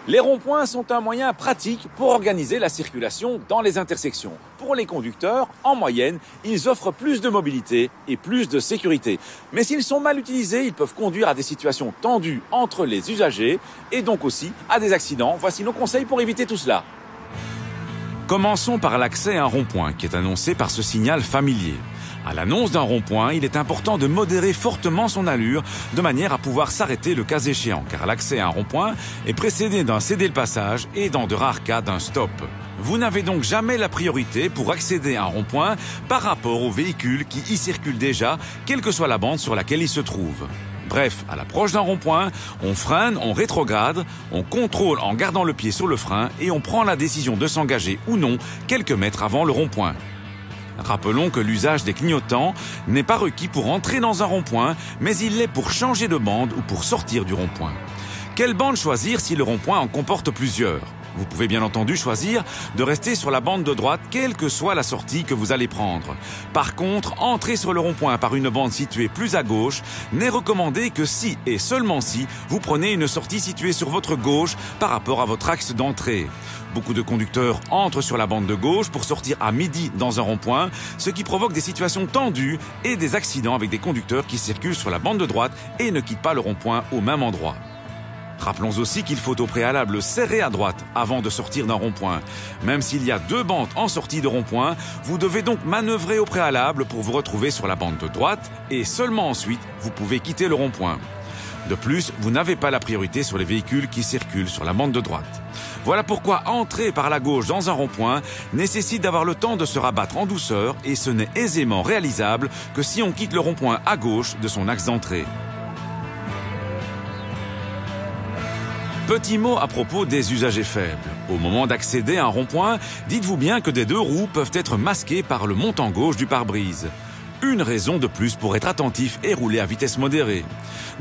Les ronds-points sont un moyen pratique pour organiser la circulation dans les intersections. Pour les conducteurs, en moyenne, ils offrent plus de mobilité et plus de sécurité. Mais s'ils sont mal utilisés, ils peuvent conduire à des situations tendues entre les usagers et donc aussi à des accidents. Voici nos conseils pour éviter tout cela. Commençons par l'accès à un rond-point qui est annoncé par ce signal familier. À l'annonce d'un rond-point, il est important de modérer fortement son allure de manière à pouvoir s'arrêter le cas échéant, car l'accès à un rond-point est précédé d'un céder le passage et dans de rares cas d'un stop. Vous n'avez donc jamais la priorité pour accéder à un rond-point par rapport aux véhicules qui y circulent déjà, quelle que soit la bande sur laquelle ils se trouvent. Bref, à l'approche d'un rond-point, on freine, on rétrograde, on contrôle en gardant le pied sur le frein et on prend la décision de s'engager ou non quelques mètres avant le rond-point. Rappelons que l'usage des clignotants n'est pas requis pour entrer dans un rond-point, mais il l'est pour changer de bande ou pour sortir du rond-point. Quelle bande choisir si le rond-point en comporte plusieurs ? Vous pouvez bien entendu choisir de rester sur la bande de droite, quelle que soit la sortie que vous allez prendre. Par contre, entrer sur le rond-point par une bande située plus à gauche n'est recommandé que si et seulement si vous prenez une sortie située sur votre gauche par rapport à votre axe d'entrée. Beaucoup de conducteurs entrent sur la bande de gauche pour sortir à midi dans un rond-point, ce qui provoque des situations tendues et des accidents avec des conducteurs qui circulent sur la bande de droite et ne quittent pas le rond-point au même endroit. Rappelons aussi qu'il faut au préalable serrer à droite avant de sortir d'un rond-point. Même s'il y a deux bandes en sortie de rond-point, vous devez donc manœuvrer au préalable pour vous retrouver sur la bande de droite et seulement ensuite vous pouvez quitter le rond-point. De plus, vous n'avez pas la priorité sur les véhicules qui circulent sur la bande de droite. Voilà pourquoi entrer par la gauche dans un rond-point nécessite d'avoir le temps de se rabattre en douceur et ce n'est aisément réalisable que si on quitte le rond-point à gauche de son axe d'entrée. Petit mot à propos des usagers faibles. Au moment d'accéder à un rond-point, dites-vous bien que des deux roues peuvent être masquées par le montant gauche du pare-brise. Une raison de plus pour être attentif et rouler à vitesse modérée.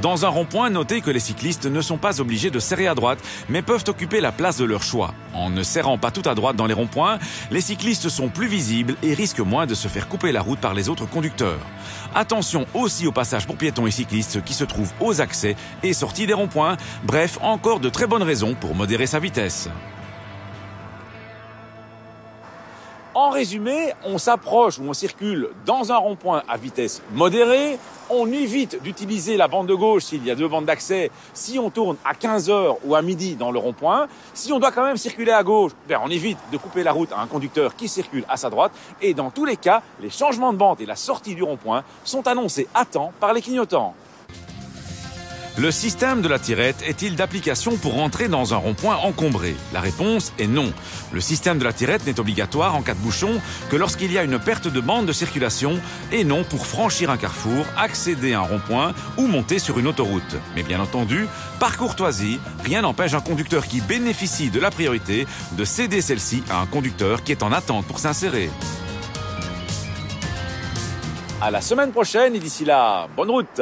Dans un rond-point, notez que les cyclistes ne sont pas obligés de serrer à droite, mais peuvent occuper la place de leur choix. En ne serrant pas tout à droite dans les ronds-points, les cyclistes sont plus visibles et risquent moins de se faire couper la route par les autres conducteurs. Attention aussi aux passages pour piétons et cyclistes qui se trouvent aux accès et sorties des ronds-points. Bref, encore de très bonnes raisons pour modérer sa vitesse. En résumé, on s'approche ou on circule dans un rond-point à vitesse modérée, on évite d'utiliser la bande de gauche s'il y a deux bandes d'accès, si on tourne à 15h ou à midi dans le rond-point. Si on doit quand même circuler à gauche, on évite de couper la route à un conducteur qui circule à sa droite. Et dans tous les cas, les changements de bande et la sortie du rond-point sont annoncés à temps par les clignotants. Le système de la tirette est-il d'application pour entrer dans un rond-point encombré ? La réponse est non. Le système de la tirette n'est obligatoire en cas de bouchon que lorsqu'il y a une perte de bande de circulation et non pour franchir un carrefour, accéder à un rond-point ou monter sur une autoroute. Mais bien entendu, par courtoisie, rien n'empêche un conducteur qui bénéficie de la priorité de céder celle-ci à un conducteur qui est en attente pour s'insérer. À la semaine prochaine et d'ici là, bonne route!